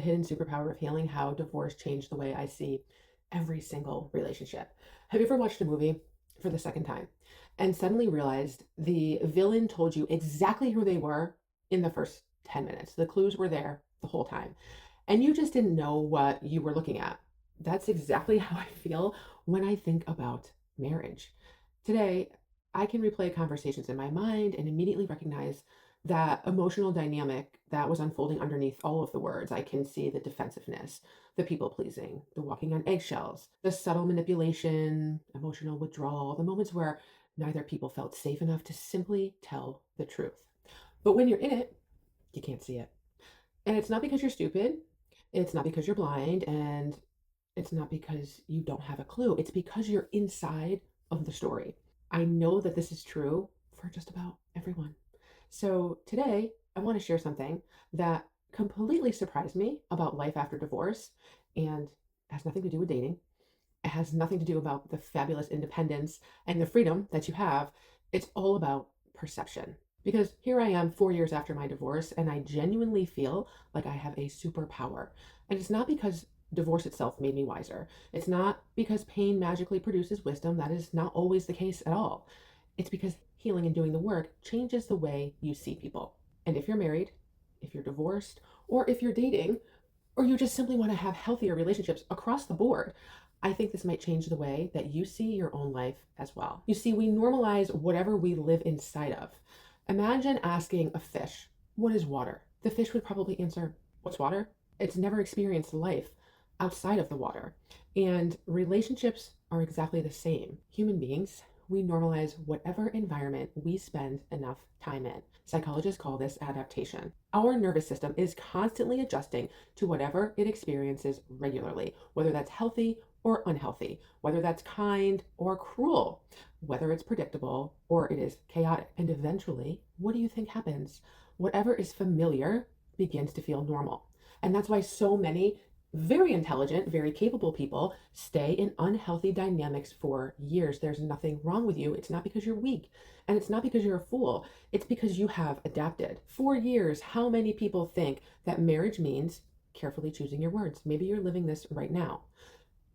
hidden superpower of healing, how divorce changed the way I see every single relationship. Have you ever watched a movie for the second time and suddenly realized the villain told you exactly who they were in the first 10 minutes? The clues were there the whole time, and you just didn't know what you were looking at. That's exactly how I feel when I think about marriage. Today, I can replay conversations in my mind and immediately recognize that emotional dynamic that was unfolding underneath all of the words. I can see the defensiveness, the people pleasing, the walking on eggshells, the subtle manipulation, emotional withdrawal, the moments where neither people felt safe enough to simply tell the truth. But when you're in it, you can't see it. And it's not because you're stupid, it's not because you're blind, and it's not because you don't have a clue. It's because you're inside of the story. I know that this is true for just about everyone. So today, I want to share something that completely surprised me about life after divorce and has nothing to do with dating. It has nothing to do about the fabulous independence and the freedom that you have. It's all about perception. Because here I am 4 years after my divorce, and I genuinely feel like I have a superpower. And it's not because divorce itself made me wiser. It's not because pain magically produces wisdom. That is not always the case at all. It's because healing and doing the work changes the way you see people. And if you're married, if you're divorced, or if you're dating, or you just simply want to have healthier relationships across the board, I think this might change the way that you see your own life as well. You see, we normalize whatever we live inside of. Imagine asking a fish, what is water? The fish would probably answer, what's water? It's never experienced life outside of the water. And relationships are exactly the same. Human beings, we normalize whatever environment we spend enough time in. Psychologists call this adaptation. Our nervous system is constantly adjusting to whatever it experiences regularly, whether that's healthy or unhealthy, whether that's kind or cruel, whether it's predictable or it is chaotic. And eventually, what do you think happens? Whatever is familiar begins to feel normal. And that's why so many very intelligent, very capable people stay in unhealthy dynamics for years. There's nothing wrong with you. It's not because you're weak, and it's not because you're a fool. It's because you have adapted. 4 years, how many people think that marriage means carefully choosing your words? Maybe you're living this right now.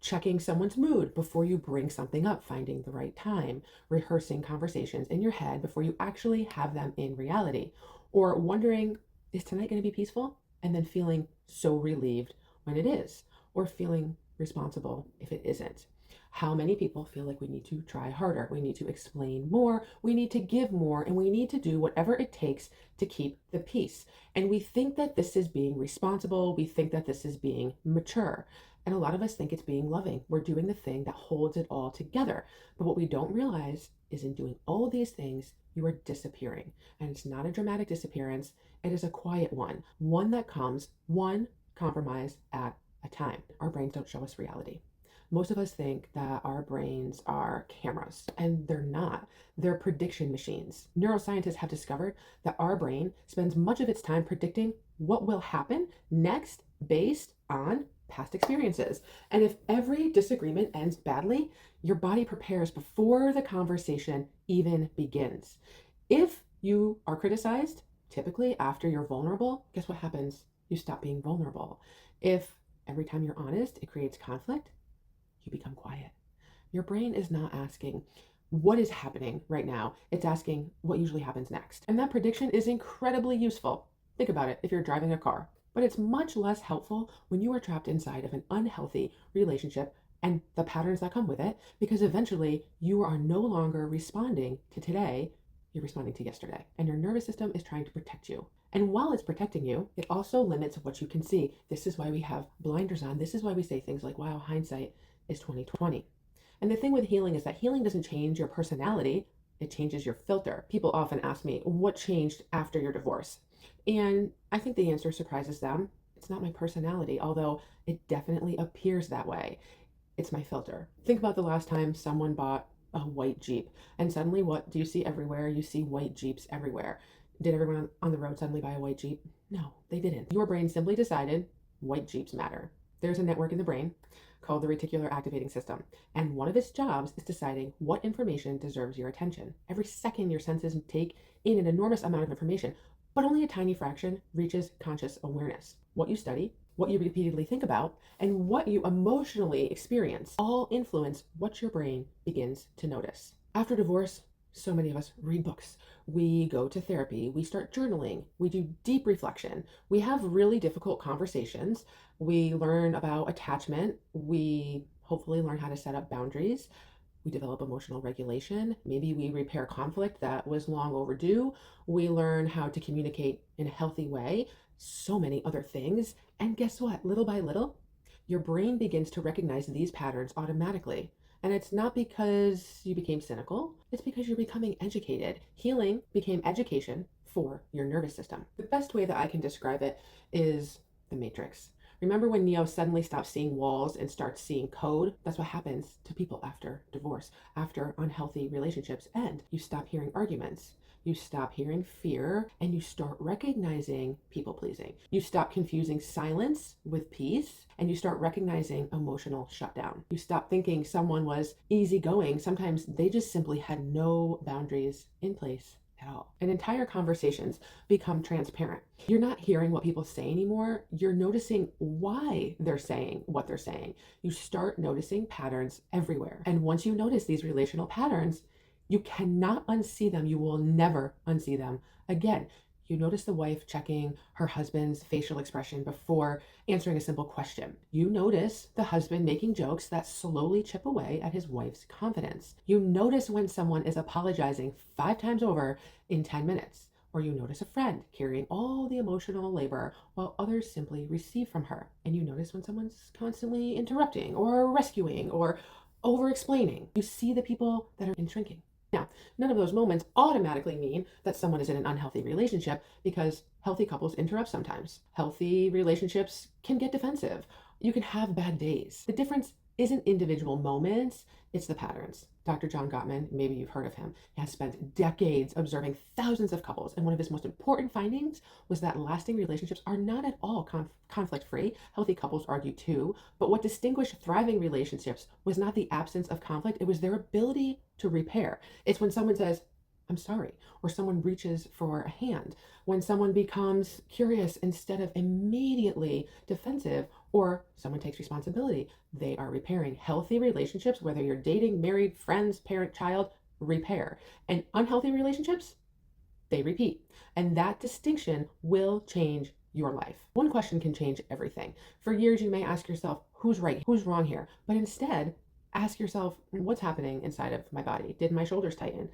Checking someone's mood before you bring something up, finding the right time, rehearsing conversations in your head before you actually have them in reality, or wondering, is tonight going to be peaceful? And then feeling so relieved when it is, or feeling responsible if it isn't. How many people feel like we need to try harder, we need to explain more, we need to give more, and we need to do whatever it takes to keep the peace? And we think that this is being responsible, we think that this is being mature. And a lot of us think it's being loving. We're doing the thing that holds it all together. But what we don't realize is in doing all of these things, you are disappearing. And it's not a dramatic disappearance, it is a quiet one that comes one compromise at a time. Our brains don't show us reality. Most of us think that our brains are cameras, and they're not. They're prediction machines. Neuroscientists have discovered that our brain spends much of its time predicting what will happen next based on past experiences. And if every disagreement ends badly, your body prepares before the conversation even begins. If you are criticized, typically after you're vulnerable, guess what happens? You stop being vulnerable. If every time you're honest, it creates conflict, you become quiet. Your brain is not asking what is happening right now. It's asking what usually happens next. And that prediction is incredibly useful. Think about it if you're driving a car. But it's much less helpful when you are trapped inside of an unhealthy relationship and the patterns that come with it, because eventually you are no longer responding to today, you're responding to yesterday. And your nervous system is trying to protect you. And while it's protecting you, it also limits what you can see. This is why we have blinders on. This is why we say things like, wow, hindsight is 2020. And the thing with healing is that healing doesn't change your personality, it changes your filter. People often ask me, what changed after your divorce? And I think the answer surprises them. It's not my personality, although it definitely appears that way. It's my filter. Think about the last time someone bought a white Jeep, and suddenly what do you see everywhere? You see white Jeeps everywhere. Did everyone on the road suddenly buy a white Jeep? No, they didn't. Your brain simply decided white Jeeps matter. There's a network in the brain called the reticular activating system, and one of its jobs is deciding what information deserves your attention. Every second, your senses take in an enormous amount of information, but only a tiny fraction reaches conscious awareness. What you study, what you repeatedly think about, and what you emotionally experience all influence what your brain begins to notice. After divorce, so many of us read books, we go to therapy, we start journaling, we do deep reflection, we have really difficult conversations, we learn about attachment, we hopefully learn how to set up boundaries, we develop emotional regulation, maybe we repair conflict that was long overdue, we learn how to communicate in a healthy way, so many other things. And guess what? Little by little, your brain begins to recognize these patterns automatically. And it's not because you became cynical, it's because you're becoming educated. Healing became education for your nervous system. The best way that I can describe it is the Matrix. Remember when Neo suddenly stops seeing walls and starts seeing code? That's what happens to people after divorce, after unhealthy relationships end. You stop hearing arguments. You stop hearing fear, and you start recognizing people pleasing. You stop confusing silence with peace, and you start recognizing emotional shutdown. You stop thinking someone was easygoing. Sometimes they just simply had no boundaries in place at all. And entire conversations become transparent. You're not hearing what people say anymore. You're noticing why they're saying what they're saying. You start noticing patterns everywhere. And once you notice these relational patterns, you cannot unsee them. You will never unsee them again. You notice the wife checking her husband's facial expression before answering a simple question. You notice the husband making jokes that slowly chip away at his wife's confidence. You notice when someone is apologizing 5 times over in 10 minutes. Or you notice a friend carrying all the emotional labor while others simply receive from her. And you notice when someone's constantly interrupting or rescuing or over explaining. You see the people that are shrinking. Now, none of those moments automatically mean that someone is in an unhealthy relationship, because healthy couples interrupt sometimes. Healthy relationships can get defensive. You can have bad days. The difference isn't individual moments, it's the patterns. Dr. John Gottman, maybe you've heard of him, has spent decades observing thousands of couples, and one of his most important findings was that lasting relationships are not at all conflict-free. Healthy couples argue too, but what distinguished thriving relationships was not the absence of conflict, it was their ability to repair. It's when someone says, "I'm sorry," or someone reaches for a hand, when someone becomes curious instead of immediately defensive, or someone takes responsibility. They are repairing. Healthy relationships, whether you're dating, married, friends, parent, child, repair. And unhealthy relationships, they repeat. And that distinction will change your life. One question can change everything. For years, you may ask yourself, who's right, who's wrong here? But instead, ask yourself, what's happening inside of my body? Did my shoulders tighten?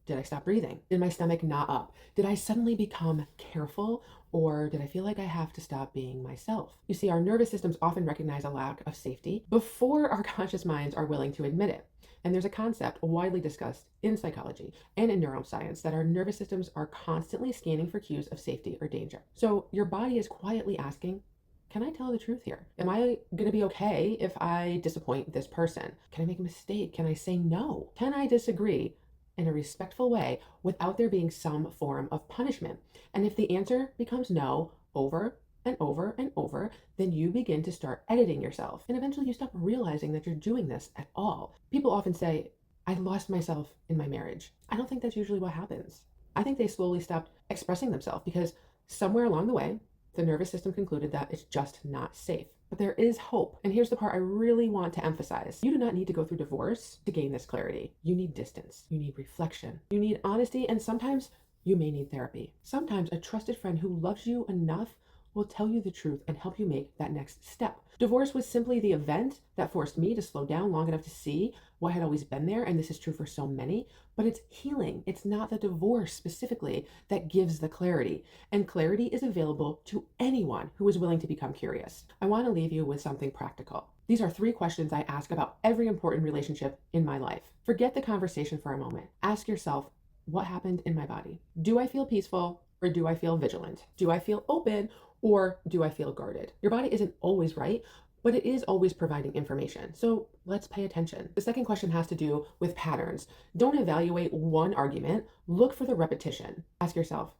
Did I stop breathing? Did my stomach knot up? Did I suddenly become careful? Or did I feel like I have to stop being myself? You see, our nervous systems often recognize a lack of safety before our conscious minds are willing to admit it. And there's a concept widely discussed in psychology and in neuroscience that our nervous systems are constantly scanning for cues of safety or danger. So your body is quietly asking, can I tell the truth here? Am I going to be okay if I disappoint this person? Can I make a mistake? Can I say no? Can I disagree in a respectful way without there being some form of punishment? And if the answer becomes no over and over and over, then you begin to start editing yourself. And eventually you stop realizing that you're doing this at all. People often say, I lost myself in my marriage. I don't think that's usually what happens. I think they slowly stopped expressing themselves because somewhere along the way, the nervous system concluded that it's just not safe. But there is hope. And here's the part I really want to emphasize. You do not need to go through divorce to gain this clarity. You need distance. You need reflection. You need honesty. And sometimes you may need therapy. Sometimes a trusted friend who loves you enough will tell you the truth and help you make that next step. Divorce was simply the event that forced me to slow down long enough to see what had always been there, and this is true for so many, but it's healing. It's not the divorce specifically that gives the clarity, and clarity is available to anyone who is willing to become curious. I want to leave you with something practical. These are 3 questions I ask about every important relationship in my life. Forget the conversation for a moment. Ask yourself, what happened in my body? Do I feel peaceful or do I feel vigilant? Do I feel open or do I feel guarded? Your body isn't always right, but it is always providing information. So let's pay attention. The second question has to do with patterns. Don't evaluate one argument, look for the repetition. Ask yourself,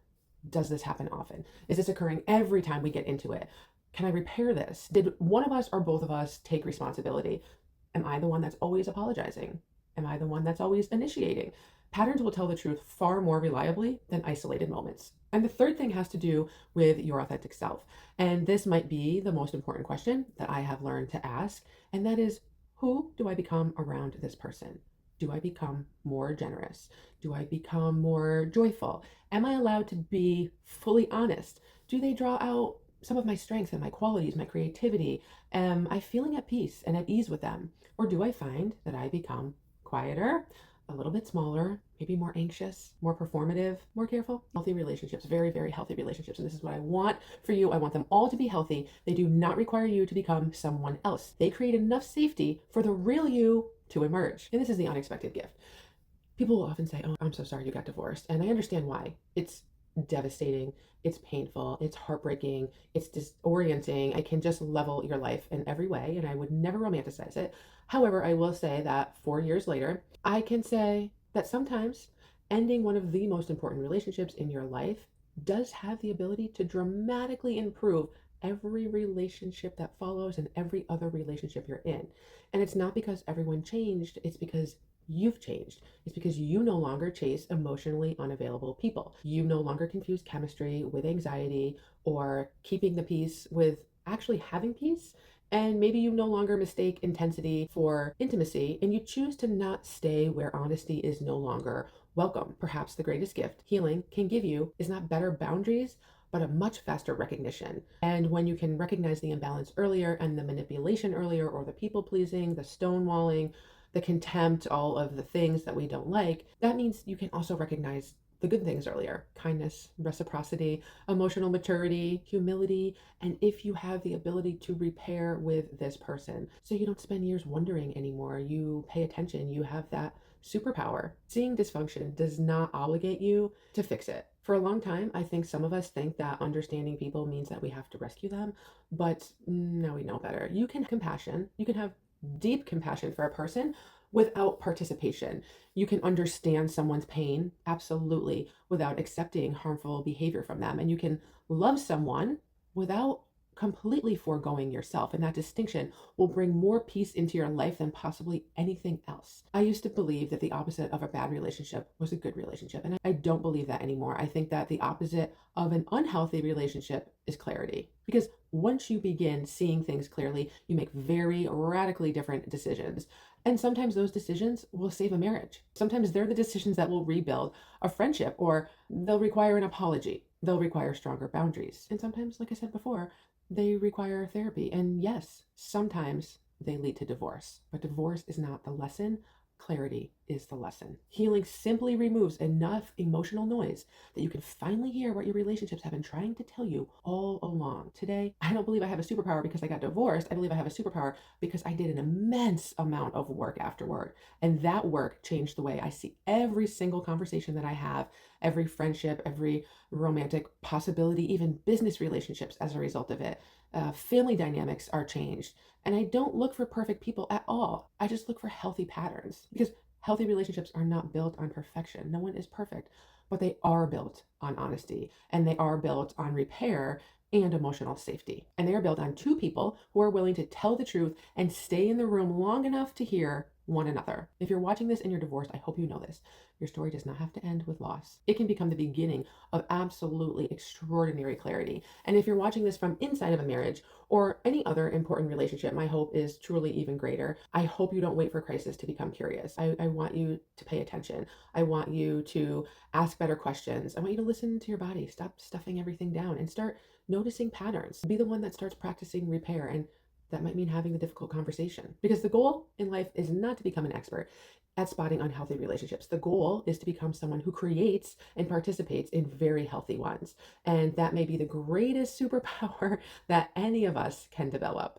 does this happen often? Is this occurring every time we get into it? Can I repair this? Did one of us or both of us take responsibility? Am I the one that's always apologizing? Am I the one that's always initiating? Patterns will tell the truth far more reliably than isolated moments. And the third thing has to do with your authentic self. And this might be the most important question that I have learned to ask. And that is, who do I become around this person? Do I become more generous? Do I become more joyful? Am I allowed to be fully honest? Do they draw out some of my strengths and my qualities, my creativity? Am I feeling at peace and at ease with them? Or do I find that I become quieter, a little bit smaller, maybe more anxious, more performative, more careful? Healthy relationships, very, very healthy relationships. And this is what I want for you. I want them all to be healthy. They do not require you to become someone else. They create enough safety for the real you to emerge. And this is the unexpected gift. People will often say, "Oh, I'm so sorry you got divorced." And I understand why. It's devastating, it's painful, it's heartbreaking, it's disorienting. It can just level your life in every way, and I would never romanticize it. However, I will say that 4 years later, I can say that sometimes ending one of the most important relationships in your life does have the ability to dramatically improve every relationship that follows and every other relationship you're in. And it's not because everyone changed, it's because you've changed. It's because you no longer chase emotionally unavailable people. You no longer confuse chemistry with anxiety or keeping the peace with actually having peace. And maybe you no longer mistake intensity for intimacy, and you choose to not stay where honesty is no longer welcome. Perhaps the greatest gift healing can give you is not better boundaries, but a much faster recognition. And when you can recognize the imbalance earlier and the manipulation earlier, or the people pleasing, the stonewalling, the contempt, all of the things that we don't like, that means you can also recognize the good things earlier: kindness, reciprocity, emotional maturity, humility, and if you have the ability to repair with this person. So you don't spend years wondering anymore. You pay attention, you have that superpower. Seeing dysfunction does not obligate you to fix it. For a long time, I think some of us think that understanding people means that we have to rescue them, but now we know better. You can have compassion, you can have deep compassion for a person without participation. You can understand someone's pain, absolutely, without accepting harmful behavior from them. And you can love someone without completely foregoing yourself. And that distinction will bring more peace into your life than possibly anything else. I used to believe that the opposite of a bad relationship was a good relationship. And I don't believe that anymore. I think that the opposite of an unhealthy relationship is clarity. Because once you begin seeing things clearly, you make very radically different decisions. And sometimes those decisions will save a marriage. Sometimes they're the decisions that will rebuild a friendship, or they'll require an apology. They'll require stronger boundaries. And sometimes, like I said before, they require therapy. And yes, sometimes they lead to divorce. But divorce is not the lesson. Clarity is the lesson. Healing simply removes enough emotional noise that you can finally hear what your relationships have been trying to tell you all along. Today, I don't believe I have a superpower because I got divorced. I believe I have a superpower because I did an immense amount of work afterward. And that work changed the way I see every single conversation that I have, every friendship, every romantic possibility, even business relationships as a result of it. Family dynamics are changed. And I don't look for perfect people at all. I just look for healthy patterns, because healthy relationships are not built on perfection. No one is perfect, but they are built on honesty, and they are built on repair and emotional safety. And they are built on two people who are willing to tell the truth and stay in the room long enough to hear one another. If you're watching this and you're divorced, I hope you know this. Your story does not have to end with loss. It can become the beginning of absolutely extraordinary clarity. And if you're watching this from inside of a marriage or any other important relationship, my hope is truly even greater. I hope you don't wait for crisis to become curious. I want you to pay attention. I want you to ask better questions. I want you to listen to your body. Stop stuffing everything down and start noticing patterns. Be the one that starts practicing repair. And that might mean having the difficult conversation, because the goal in life is not to become an expert at spotting unhealthy relationships. The goal is to become someone who creates and participates in very healthy ones. And that may be the greatest superpower that any of us can develop.